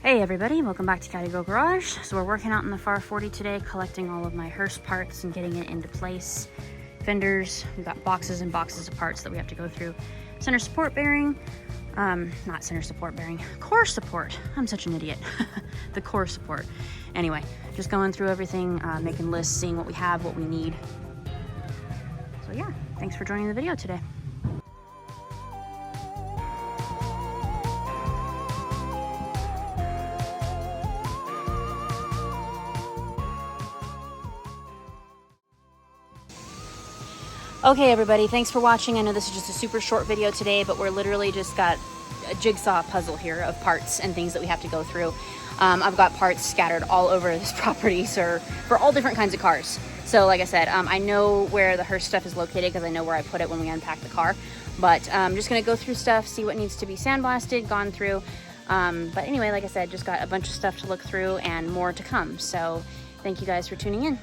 Hey everybody, welcome back to Caddy Girl Garage. So we're working out in the far 40 today, collecting all of my hearse parts and getting it into place. Fenders, we've got boxes and boxes of parts that we have to go through. Center support bearing, not center support bearing, core support. I'm such an idiot. The core support. Anyway, just going through everything, making lists, seeing what we have, what we need. So yeah, thanks for joining the video today. Okay everybody, thanks for watching. I know this is just a super short video today, but we're literally just got a jigsaw puzzle here of parts and things that we have to go through. I've got parts scattered all over this property for all different kinds of cars. So like I said, I know where the hearse stuff is located because I know where I put it when we unpack the car. But I'm just gonna go through stuff, see what needs to be sandblasted, gone through. But anyway, like I said, just got a bunch of stuff to look through and more to come. So thank you guys for tuning in.